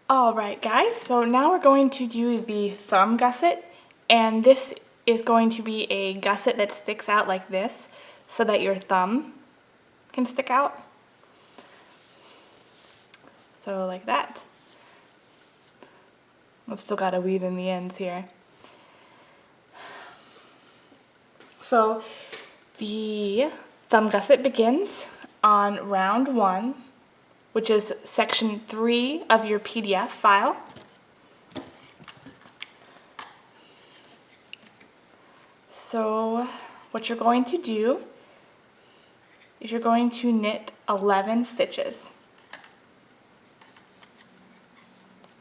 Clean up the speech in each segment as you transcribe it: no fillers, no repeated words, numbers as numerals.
Alright guys, so now we're going to do the thumb gusset, and this is going to be a gusset that sticks out like this so that your thumb can stick out. So like that. I've still got to weave in the ends here. So the thumb gusset begins on round 1, which is section 3 of your PDF file. So what you're going to do is you're going to knit 11 stitches.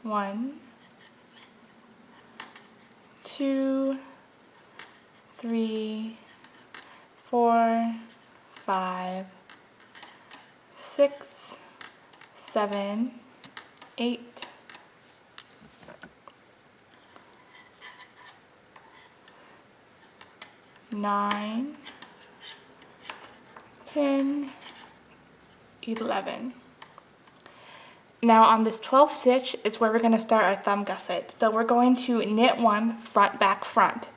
1, 2, 3, 4, 5, 6, 7, 8, 9, 10, 11. Now on this 12th stitch is where we're going to start our thumb gusset. So we're going to knit 1 front, back, front.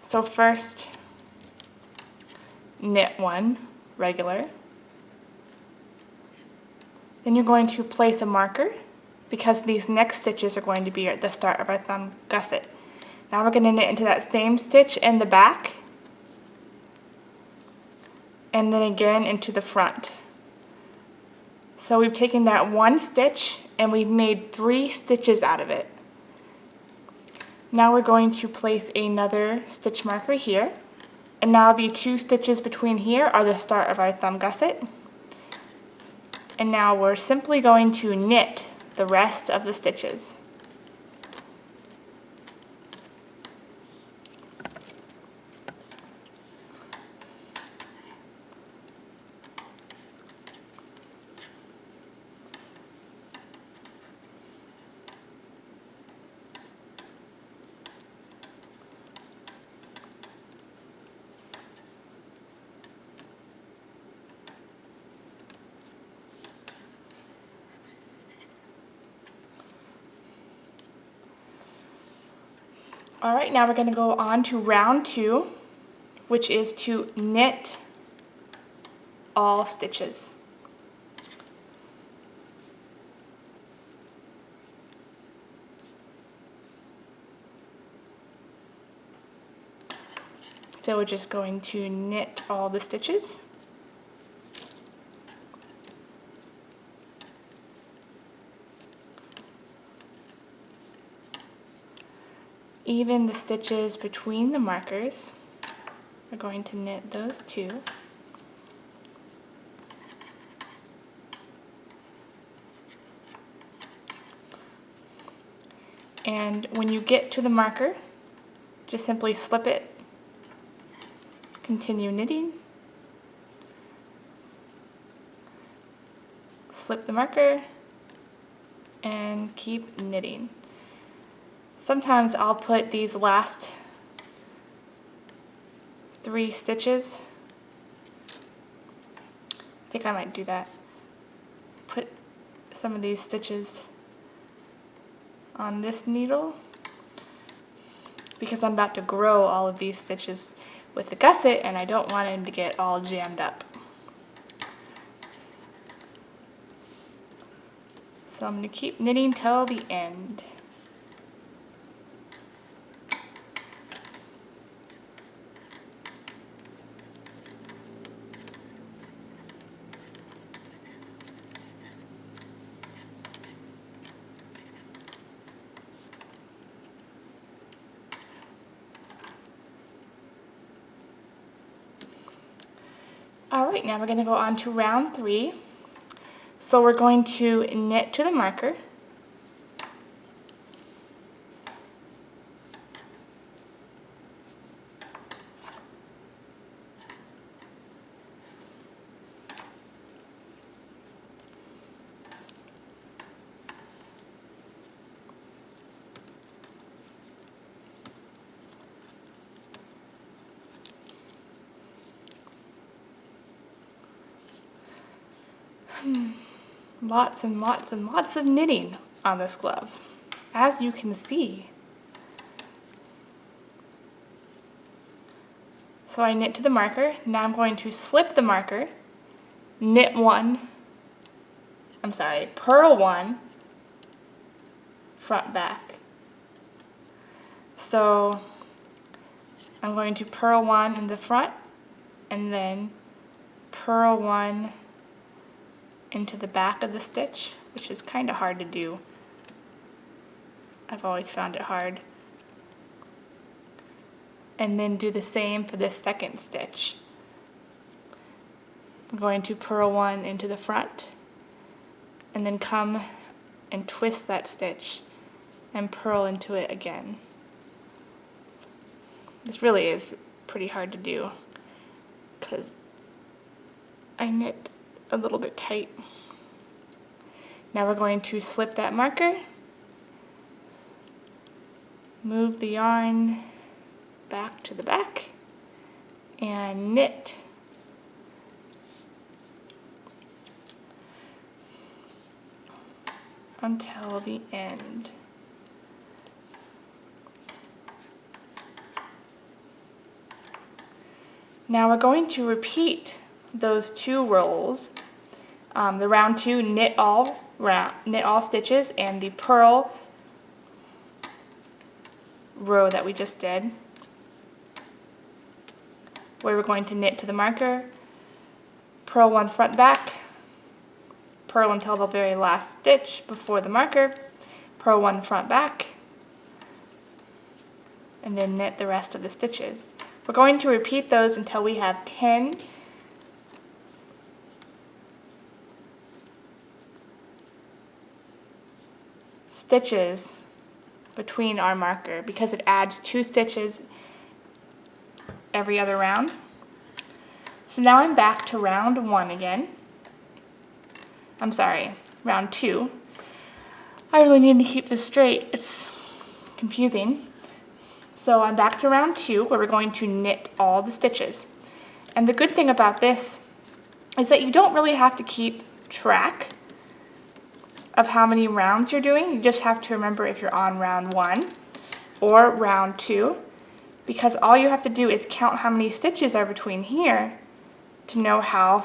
So first knit 1 regular. Then you're going to place a marker because these next stitches are going to be at the start of our thumb gusset. Now we're going to knit into that same stitch in the back and then again into the front. So we've taken that 1 stitch and we've made 3 stitches out of it. Now we're going to place another stitch marker here, and now the 2 stitches between here are the start of our thumb gusset. And now we're simply going to knit the rest of the stitches. Alright, now we're going to go on to round 2, which is to knit all stitches. So we're just going to knit all the stitches. Even the stitches between the markers, we're going to knit those 2. And when you get to the marker, just simply slip it, continue knitting, slip the marker, and keep knitting. Sometimes I'll put these last 3 stitches, I think I might do that, put some of these stitches on this needle because I'm about to grow all of these stitches with the gusset and I don't want them to get all jammed up. So I'm going to keep knitting till the end. Alright, now we're going to go on to round 3. So we're going to knit to the marker. lots and lots and lots of knitting on this glove, as you can see. So I knit to the marker. Now I'm going to slip the marker, purl one, front back. So I'm going to purl one in the front and then purl one into the back of the stitch, which is kind of hard to do. I've always found it hard. And then do the same for the second stitch. I'm going to purl one into the front and then come and twist that stitch and purl into it again. This really is pretty hard to do because I knit a little bit tight. Now we're going to slip that marker, move the yarn back to the back, and knit. Until the end. Now we're going to repeat those 2 rows, the round 2 knit all stitches and the purl row that we just did, where we're going to knit to the marker, purl one front back, purl until the very last stitch before the marker, purl one front back, and then knit the rest of the stitches. We're going to repeat those until we have 10 stitches between our marker, because it adds 2 stitches every other round. So now I'm back to round 1 again. I'm sorry, round 2. I really need to keep this straight. It's confusing. So I'm back to round 2, where we're going to knit all the stitches. And the good thing about this is that you don't really have to keep track of how many rounds you're doing. You just have to remember if you're on round 1 or round 2, because all you have to do is count how many stitches are between here to know how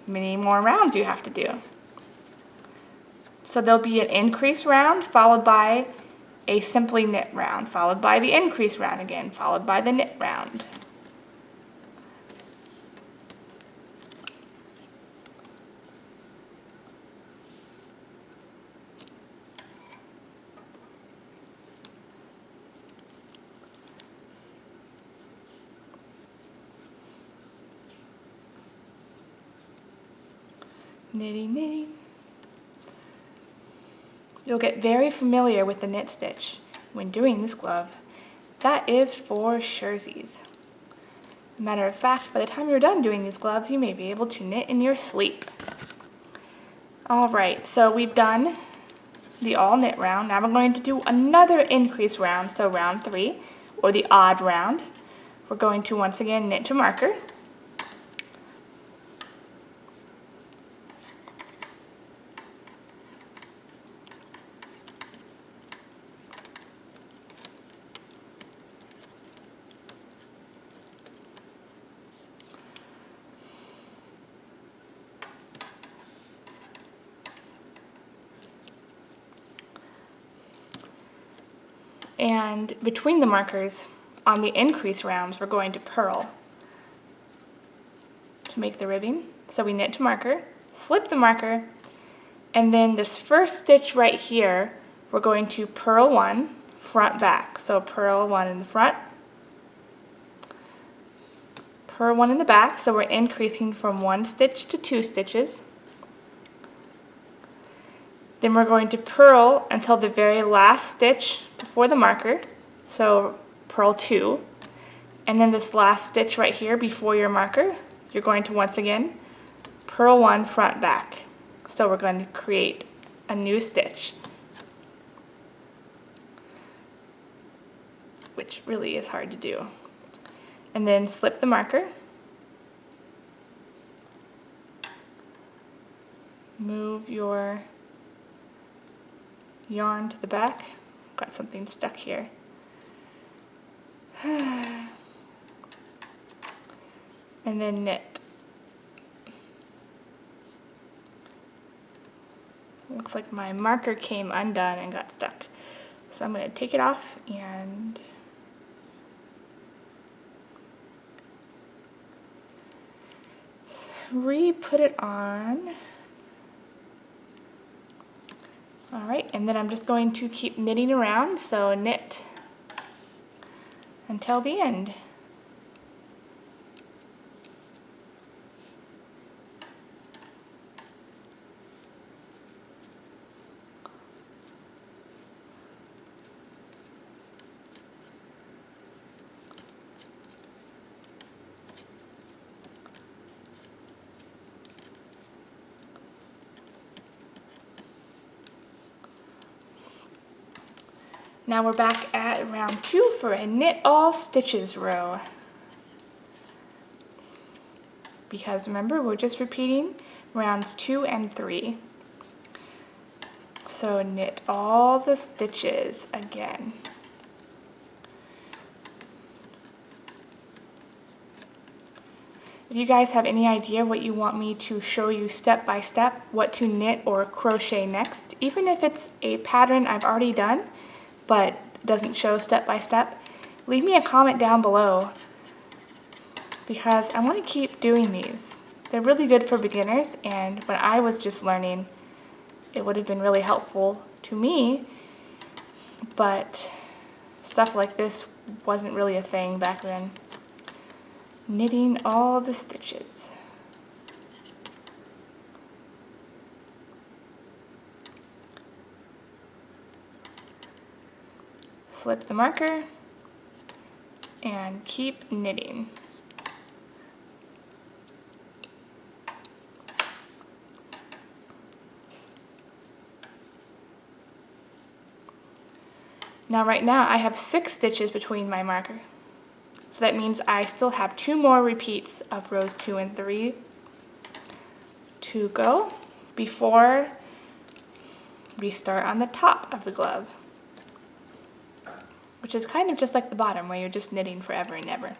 many more rounds you have to do. So there'll be an increase round followed by a simply knit round, followed by the increase round again, followed by the knit round. Knitting, knitting. You'll get very familiar with the knit stitch when doing this glove. That is for surezies. Matter of fact, by the time you're done doing these gloves, you may be able to knit in your sleep. Alright, so we've done the all knit round. Now we're going to do another increase round, so round 3, or the odd round. We're going to once again knit to marker. And between the markers, on the increase rounds, we're going to purl to make the ribbing. So we knit to marker, slip the marker, and then this first stitch right here, we're going to purl one, front back. So purl one in the front, purl one in the back, so we're increasing from 1 stitch to 2 stitches. Then we're going to purl until the very last stitch before the marker, so purl 2, and then this last stitch right here before your marker, you're going to once again purl 1 front back. So we're going to create a new stitch, which really is hard to do. And then slip the marker, move your yarn to the back. Got something stuck here. And then knit. Looks like my marker came undone and got stuck. So I'm going to take it off and re-put it on. Alright, and then I'm just going to keep knitting around, so knit until the end. Now we're back at round 2 for a knit all stitches row. Because remember, we're just repeating rounds 2 and 3. So knit all the stitches again. If you guys have any idea what you want me to show you step by step, what to knit or crochet next, even if it's a pattern I've already done, but doesn't show step by step, leave me a comment down below because I want to keep doing these. They're really good for beginners, and when I was just learning, it would have been really helpful to me, but stuff like this wasn't really a thing back then. Knitting all the stitches. Slip the marker and keep knitting. Now right now I have 6 stitches between my marker. So that means I still have 2 more repeats of rows 2 and 3 to go before we start on the top of the glove, which is kind of just like the bottom where you're just knitting forever and ever.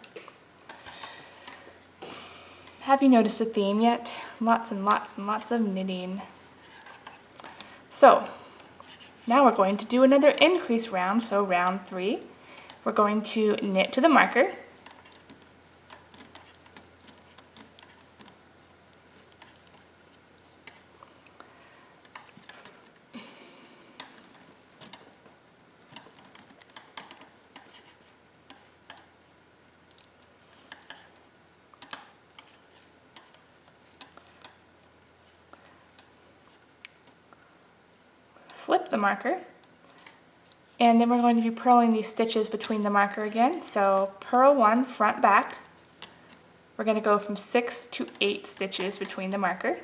Have you noticed a theme yet? Lots and lots and lots of knitting. So now we're going to do another increase round, so round 3. We're going to knit to the marker. Flip the marker, and then we're going to be purling these stitches between the marker again. So purl 1 front back. We're going to go from 6 to 8 stitches between the marker.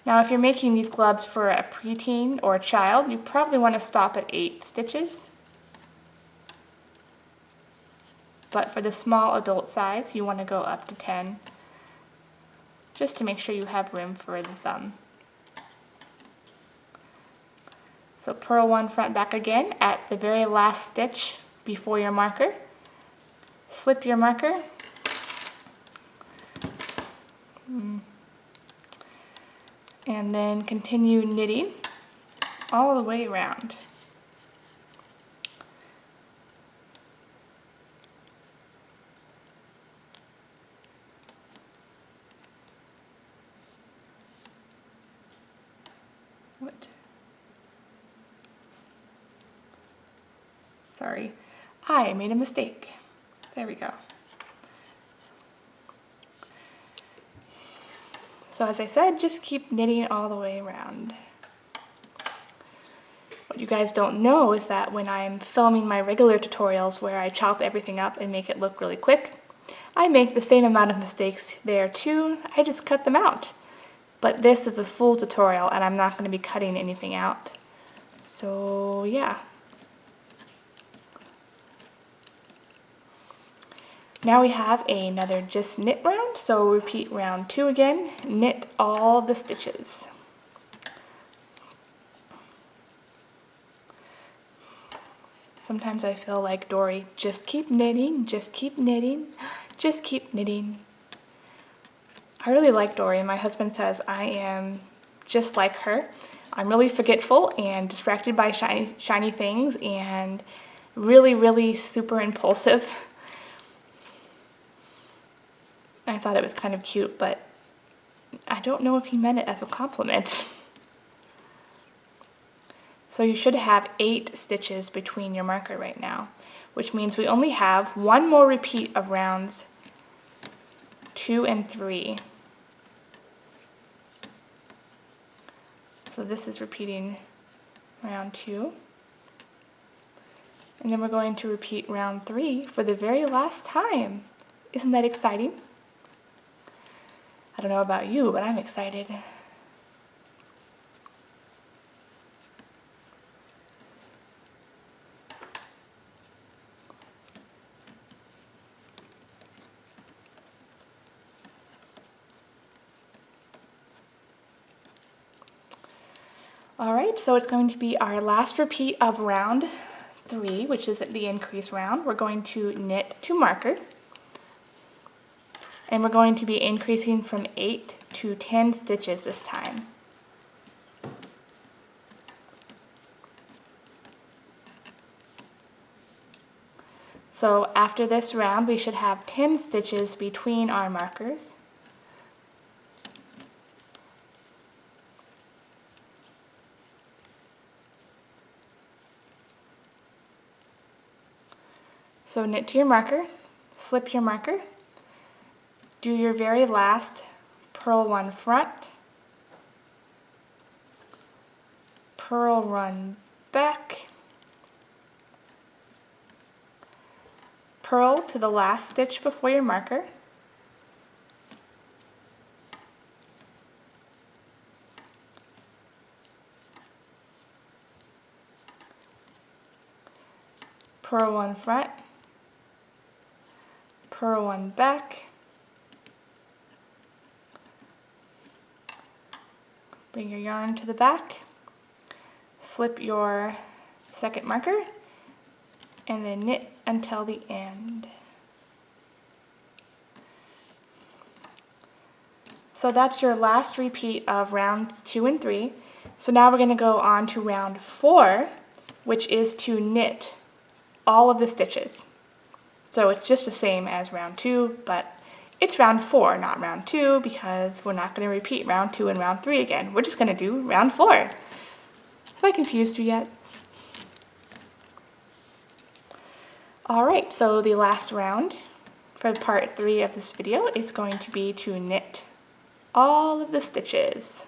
Now if you're making these gloves for a preteen or a child, you probably want to stop at 8 stitches. But for the small adult size, you want to go up to 10, just to make sure you have room for the thumb. So purl 1 front back again at the very last stitch before your marker. Slip your marker. And then continue knitting all the way around. What? Sorry, I made a mistake. There we go. So as I said, just keep knitting all the way around. What you guys don't know is that when I'm filming my regular tutorials where I chop everything up and make it look really quick, I make the same amount of mistakes there too, I just cut them out. But this is a full tutorial and I'm not going to be cutting anything out. So yeah. Now we have another just knit round, so repeat round 2 again, knit all the stitches. Sometimes I feel like Dory, just keep knitting, just keep knitting, just keep knitting. I really like Dory. My husband says I am just like her. I'm really forgetful and distracted by shiny things and really super impulsive. I thought it was kind of cute, but I don't know if he meant it as a compliment. So you should have 8 stitches between your marker right now, which means we only have one more repeat of rounds 2 and 3. So this is repeating round 2. And then we're going to repeat round 3 for the very last time. Isn't that exciting? I don't know about you, but I'm excited. Alright, so it's going to be our last repeat of round 3, which is the increase round. We're going to knit to marker. And we're going to be increasing from 8 to 10 stitches this time. So after this round, we should have 10 stitches between our markers. So knit to your marker, slip your marker, do your very last purl 1 front, purl 1 back, purl to the last stitch before your marker, purl 1 front, purl 1 back, bring your yarn to the back, slip your second marker, and then knit until the end. So that's your last repeat of rounds 2 and 3. So now we're going to go on to round 4, which is to knit all of the stitches. So it's just the same as round 2, but it's round 4, not round 2, because we're not going to repeat round 2 and round 3 again. We're just going to do round 4. Have I confused you yet? Alright, so the last round for part 3 of this video is going to be to knit all of the stitches.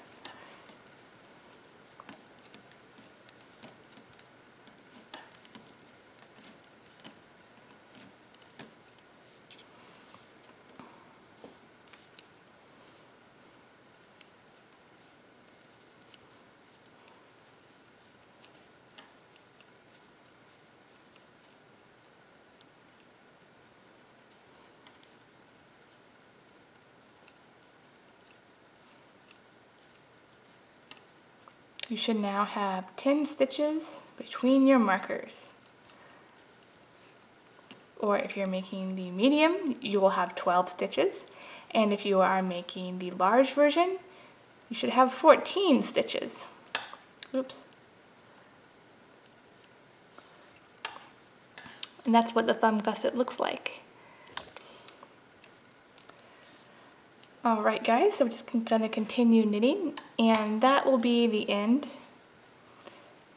You should now have 10 stitches between your markers. Or if you're making the medium, you will have 12 stitches. And if you are making the large version, you should have 14 stitches. Oops. And that's what the thumb gusset looks like. Alright guys, so we're just going to continue knitting, and that will be the end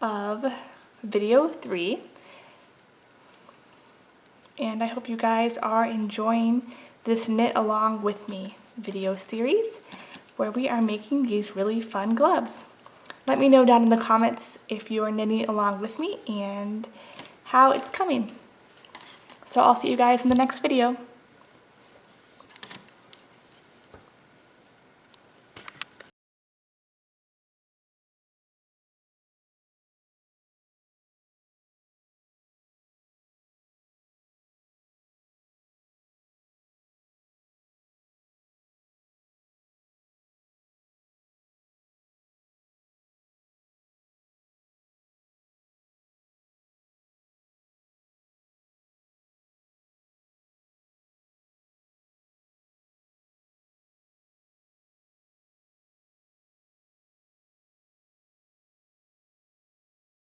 of video 3. And I hope you guys are enjoying this Knit Along With Me video series, where we are making these really fun gloves. Let me know down in the comments if you are knitting along with me and how it's coming. So I'll see you guys in the next video.